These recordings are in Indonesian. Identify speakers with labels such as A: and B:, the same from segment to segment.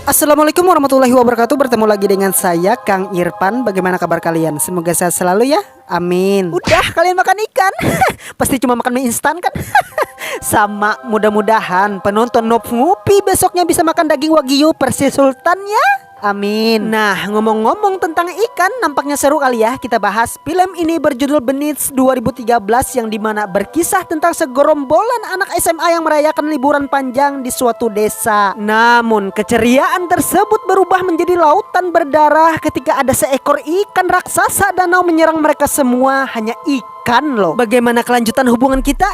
A: Assalamualaikum warahmatullahi wabarakatuh. Bertemu lagi dengan saya Kang Irfan. Bagaimana kabar kalian? Semoga sehat selalu ya. Amin. Udah kalian makan ikan? Pasti cuma makan mie instan kan? Sama, mudah-mudahan penonton Noob Ngopi besoknya bisa makan daging wagyu Persis Sultan ya. Amin. Nah, ngomong-ngomong tentang ikan, nampaknya seru kali ya kita bahas. Film ini berjudul Benits 2013 yang dimana berkisah tentang segerombolan anak SMA yang merayakan liburan panjang di suatu desa. Namun keceriaan tersebut berubah menjadi lautan berdarah ketika ada seekor ikan raksasa danau menyerang mereka semua. Hanya ikan loh. Bagaimana kelanjutan hubungan kita?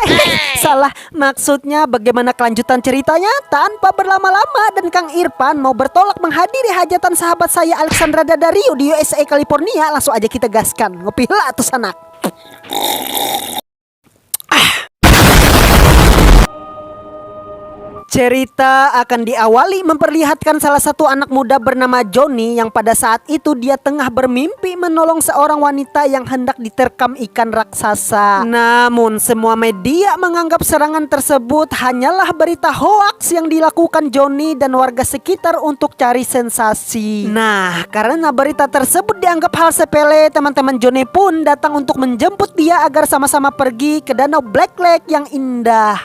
A: Salah, maksudnya bagaimana kelanjutan ceritanya? Tanpa berlama-lama dan Kang Irfan mau bertolak menghadiri hajatan sahabat saya Alexandra Daddario di USA California. Langsung aja kita gaskan. Ngopi lah atuh sanak. Cerita akan diawali memperlihatkan salah satu anak muda bernama Johnny yang pada saat itu dia tengah bermimpi menolong seorang wanita yang hendak diterkam ikan raksasa. Namun semua media menganggap serangan tersebut hanyalah berita hoaks yang dilakukan Johnny dan warga sekitar untuk cari sensasi. Nah, karena berita tersebut dianggap hal sepele, teman-teman Johnny pun datang untuk menjemput dia agar sama-sama pergi ke Danau Black Lake yang indah.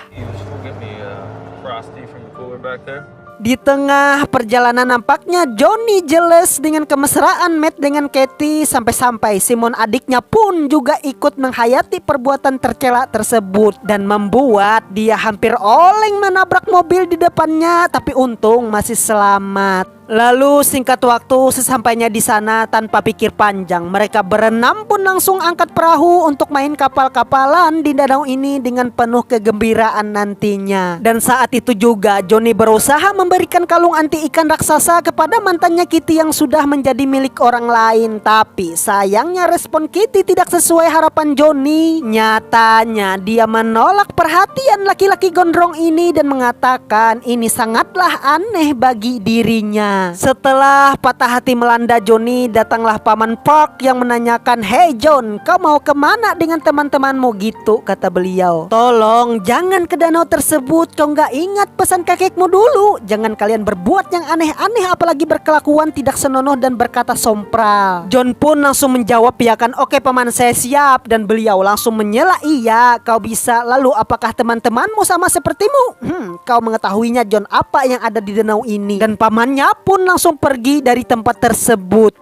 A: Di tengah perjalanan nampaknya Johnny jealous dengan kemesraan Matt dengan Katie. Sampai-sampai Simon adiknya pun juga ikut menghayati perbuatan tercela tersebut dan membuat dia hampir oleng menabrak mobil di depannya. Tapi untung masih selamat. Lalu singkat waktu sesampainya di sana tanpa pikir panjang mereka berenam pun langsung angkat perahu untuk main kapal-kapalan di danau ini dengan penuh kegembiraan nantinya. Dan saat itu juga Johnny berusaha memberikan kalung anti ikan raksasa kepada mantannya Kitty yang sudah menjadi milik orang lain. Tapi sayangnya respon Kitty tidak sesuai harapan Johnny. Nyatanya dia menolak perhatian laki-laki gondrong ini dan mengatakan ini sangatlah aneh bagi dirinya. Setelah patah hati melanda Johnny, datanglah Paman Park yang menanyakan, "Hey John, kau mau kemana dengan teman-temanmu?" Gitu kata beliau. "Tolong jangan ke danau tersebut, kau nggak ingat pesan kakekmu dulu? Jangan kalian berbuat yang aneh-aneh apalagi berkelakuan tidak senonoh dan berkata sompral." John pun langsung menjawab, "Ya kan, oke paman, saya siap." Dan beliau langsung menyela, "Iya kau bisa. Lalu apakah teman-temanmu sama sepertimu?" Kau mengetahuinya John apa yang ada di danau ini." Dan pamannya pun langsung pergi dari tempat tersebut.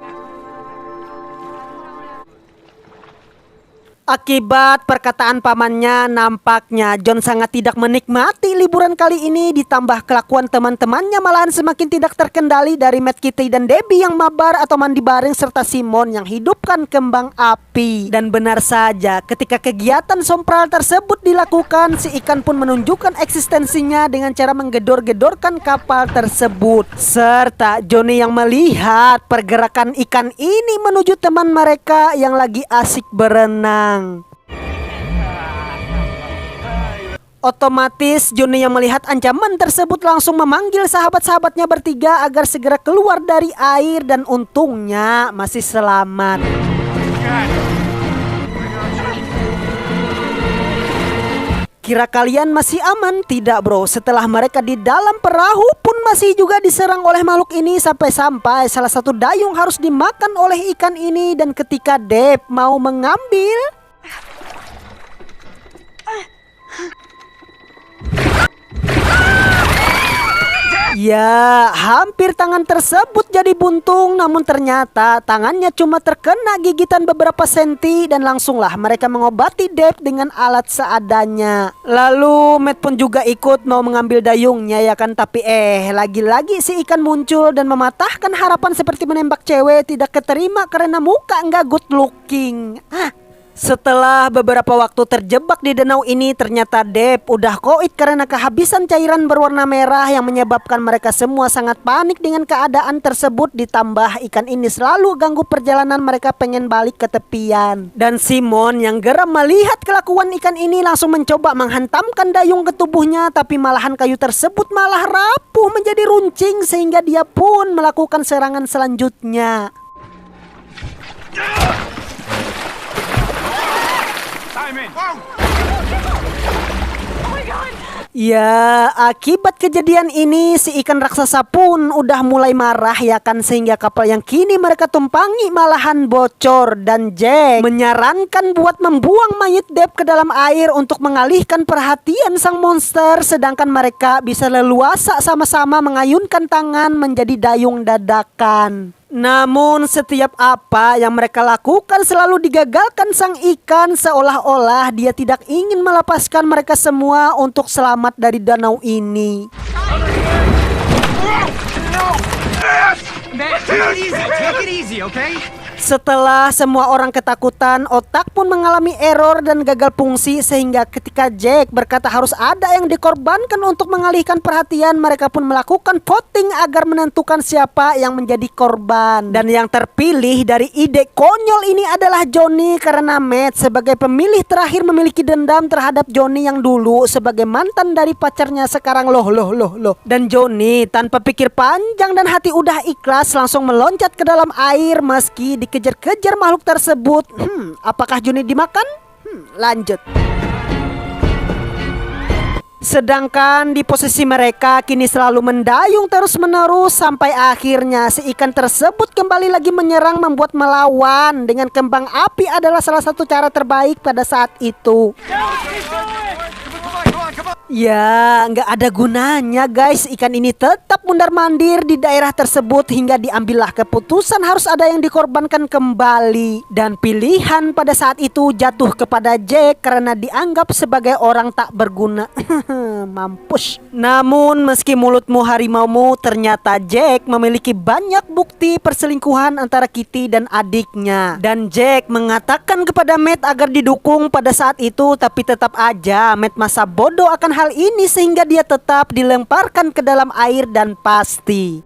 A: Akibat perkataan pamannya, nampaknya John sangat tidak menikmati liburan kali ini. Ditambah kelakuan teman-temannya malahan semakin tidak terkendali dari Matt, Kitty dan Debbie yang mabar atau mandi bareng serta Simon yang hidupkan kembang api. Dan benar saja ketika kegiatan sompral tersebut dilakukan, si ikan pun menunjukkan eksistensinya dengan cara menggedor-gedorkan kapal tersebut. Serta Johnny yang melihat pergerakan ikan ini menuju teman mereka yang lagi asik berenang. Otomatis Johnny yang melihat ancaman tersebut langsung memanggil sahabat-sahabatnya bertiga agar segera keluar dari air dan untungnya masih selamat. Kira kalian masih aman? Tidak bro, setelah mereka di dalam perahu pun masih juga diserang oleh makhluk ini. Sampai-sampai salah satu dayung harus dimakan oleh ikan ini. Dan ketika Deb mau mengambil, ya, hampir tangan tersebut jadi buntung. Namun ternyata tangannya cuma terkena gigitan beberapa senti. Dan langsunglah mereka mengobati Deb dengan alat seadanya. Lalu Matt pun juga ikut mau mengambil dayungnya ya kan. Tapi lagi-lagi si ikan muncul dan mematahkan harapan seperti menembak cewek. Tidak keterima karena muka nggak good looking. Setelah beberapa waktu terjebak di danau ini, ternyata Deb udah koit karena kehabisan cairan berwarna merah yang menyebabkan mereka semua sangat panik dengan keadaan tersebut. Ditambah ikan ini selalu ganggu perjalanan mereka pengen balik ke tepian. Dan Simon yang geram melihat kelakuan ikan ini langsung mencoba menghantamkan dayung ke tubuhnya. Tapi malahan kayu tersebut malah rapuh menjadi runcing sehingga dia pun melakukan serangan selanjutnya. I'm in. Ya, akibat kejadian ini si ikan raksasa pun udah mulai marah ya kan, sehingga kapal yang kini mereka tumpangi malahan bocor dan Jack menyarankan buat membuang mayat Deb ke dalam air untuk mengalihkan perhatian sang monster, sedangkan mereka bisa leluasa sama-sama mengayunkan tangan menjadi dayung dadakan. Namun setiap apa yang mereka lakukan selalu digagalkan sang ikan, seolah-olah dia tidak ingin melepaskan mereka semua untuk selamat dari danau ini.
B: Take it easy, okay?
A: Setelah semua orang ketakutan, otak pun mengalami error dan gagal fungsi, sehingga ketika Jack berkata harus ada yang dikorbankan untuk mengalihkan perhatian, mereka pun melakukan voting agar menentukan siapa yang menjadi korban. Dan yang terpilih dari ide konyol ini adalah Johnny, karena Matt sebagai pemilih terakhir memiliki dendam terhadap Johnny yang dulu sebagai mantan dari pacarnya sekarang. Loh. Dan Johnny tanpa pikir panjang dan hati udah ikhlas langsung meloncat ke dalam air meski dikejar-kejar makhluk tersebut. Apakah Johnny dimakan? Lanjut. Sedangkan di posisi mereka kini selalu mendayung terus-menerus sampai akhirnya si ikan tersebut kembali lagi menyerang, membuat melawan dengan kembang api adalah salah satu cara terbaik pada saat itu. Ya, nggak ada gunanya guys, ikan ini tetap mundar-mandir di daerah tersebut hingga diambillah keputusan harus ada yang dikorbankan kembali. Dan pilihan pada saat itu jatuh kepada Jack karena dianggap sebagai orang tak berguna. Mampus. Namun meski mulutmu harimaumu, ternyata Jack memiliki banyak bukti perselingkuhan antara Kitty dan adiknya. Dan Jack mengatakan kepada Matt agar didukung pada saat itu, tapi tetap aja Matt masa bodoh akan hal ini sehingga dia tetap dilemparkan ke dalam air dan pasti.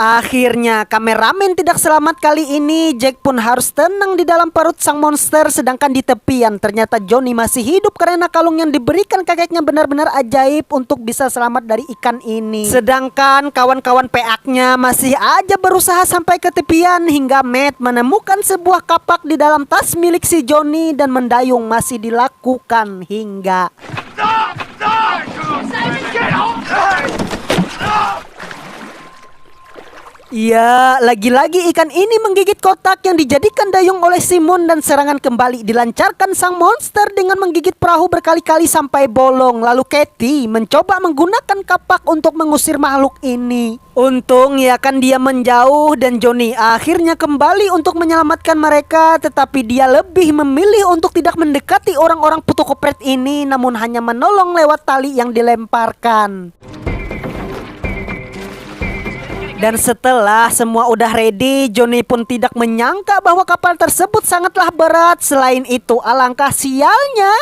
A: Akhirnya kameramen tidak selamat kali ini. Jack pun harus tenang di dalam perut sang monster, sedangkan di tepian ternyata Johnny masih hidup karena kalung yang diberikan kakeknya benar-benar ajaib untuk bisa selamat dari ikan ini. Sedangkan kawan-kawan PA-nya masih aja berusaha sampai ke tepian hingga Matt menemukan sebuah kapak di dalam tas milik si Johnny dan mendayung masih dilakukan hingga ya, lagi-lagi ikan ini menggigit kotak yang dijadikan dayung oleh Simon dan serangan kembali dilancarkan sang monster dengan menggigit perahu berkali-kali sampai bolong. Lalu Katie mencoba menggunakan kapak untuk mengusir makhluk ini. Untung ya kan dia menjauh dan Johnny akhirnya kembali untuk menyelamatkan mereka, tetapi dia lebih memilih untuk tidak mendekati orang-orang putokopret ini, namun hanya menolong lewat tali yang dilemparkan. Dan setelah semua udah ready, Johnny pun tidak menyangka bahwa kapal tersebut sangatlah berat. Selain itu, alangkah sialnya,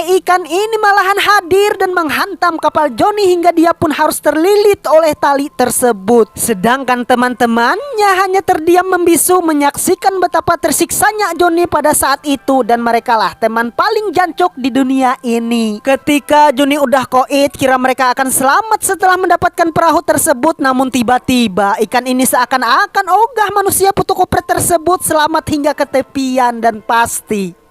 A: ikan ini malahan hadir dan menghantam kapal Johnny hingga dia pun harus terlilit oleh tali tersebut. Sedangkan teman-temannya hanya terdiam membisu menyaksikan betapa tersiksanya Johnny pada saat itu, dan merekalah teman paling jancok di dunia ini. Ketika Johnny udah koit, kira mereka akan selamat setelah mendapatkan perahu tersebut, namun tiba-tiba ikan ini seakan-akan ogah manusia putokopret tersebut selamat hingga ke tepian dan pasti.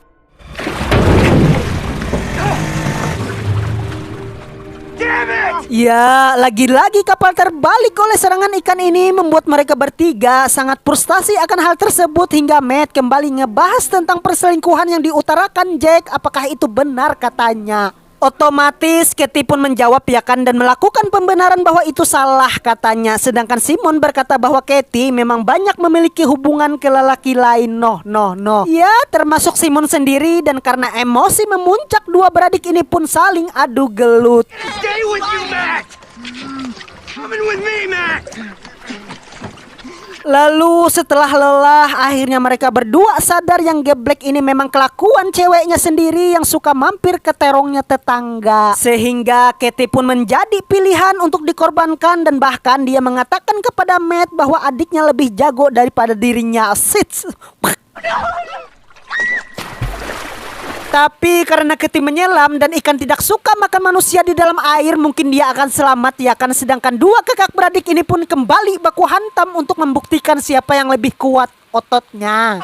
A: Ya, lagi-lagi kapal terbalik oleh serangan ikan ini membuat mereka bertiga sangat frustasi akan hal tersebut hingga Matt kembali ngebahas tentang perselingkuhan yang diutarakan Jack. Apakah itu benar katanya? Otomatis Katie pun menjawab ya kan dan melakukan pembenaran bahwa itu salah katanya. Sedangkan Simon berkata bahwa Katie memang banyak memiliki hubungan ke lelaki lain. No. Ya, termasuk Simon sendiri, dan karena emosi memuncak, dua beradik ini pun saling adu gelut.
B: Stay with you, Matt! Coming with me, Matt!
A: Lalu setelah lelah, akhirnya mereka berdua sadar yang geblek ini memang kelakuan ceweknya sendiri yang suka mampir ke terongnya tetangga. Sehingga Katie pun menjadi pilihan untuk dikorbankan, dan bahkan dia mengatakan kepada Matt bahwa adiknya lebih jago daripada dirinya. Tapi karena Katie menyelam dan ikan tidak suka makan manusia di dalam air, mungkin dia akan selamat ya kan. Sedangkan dua kakak beradik ini pun kembali baku hantam untuk membuktikan siapa yang lebih kuat ototnya.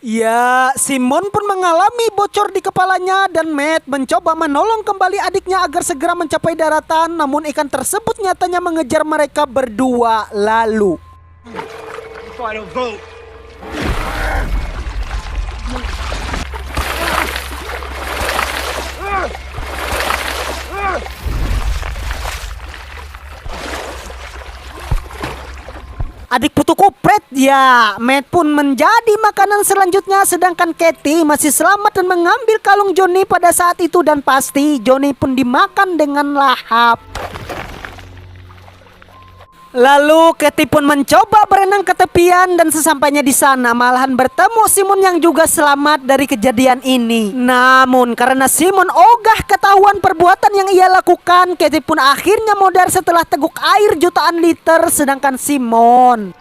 A: Ya, Simon pun mengalami bocor di kepalanya dan Matt mencoba menolong kembali adiknya agar segera mencapai daratan. Namun ikan tersebut nyatanya mengejar mereka berdua lalu.
B: Final vote.
A: Adik putuku Pret ya, Matt pun menjadi makanan selanjutnya. Sedangkan Katie masih selamat dan mengambil kalung Johnny pada saat itu. Dan pasti Johnny pun dimakan dengan lahap. Lalu Katie pun mencoba berenang ke tepian dan sesampainya di sana malahan bertemu Simon yang juga selamat dari kejadian ini. Namun karena Simon ogah ketahuan perbuatan yang ia lakukan, Katie pun akhirnya modar setelah teguk air jutaan liter. Sedangkan Simon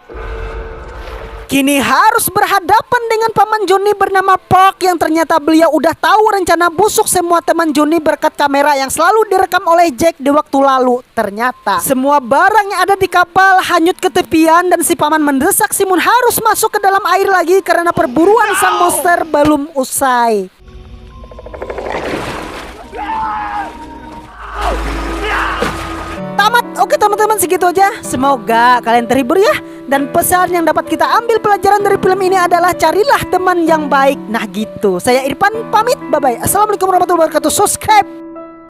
A: kini harus berhadapan dengan paman Johnny bernama Park yang ternyata beliau udah tahu rencana busuk semua teman Johnny berkat kamera yang selalu direkam oleh Jack di waktu lalu. Ternyata semua barang yang ada di kapal hanyut ke tepian dan si paman mendesak Simon harus masuk ke dalam air lagi karena perburuan sang monster belum usai. Tamat. Oke teman-teman, segitu aja. Semoga kalian terhibur ya. Dan pesan yang dapat kita ambil pelajaran dari film ini adalah carilah teman yang baik. Nah gitu. Saya Irfan pamit. Bye bye. Assalamualaikum warahmatullahi wabarakatuh. Subscribe.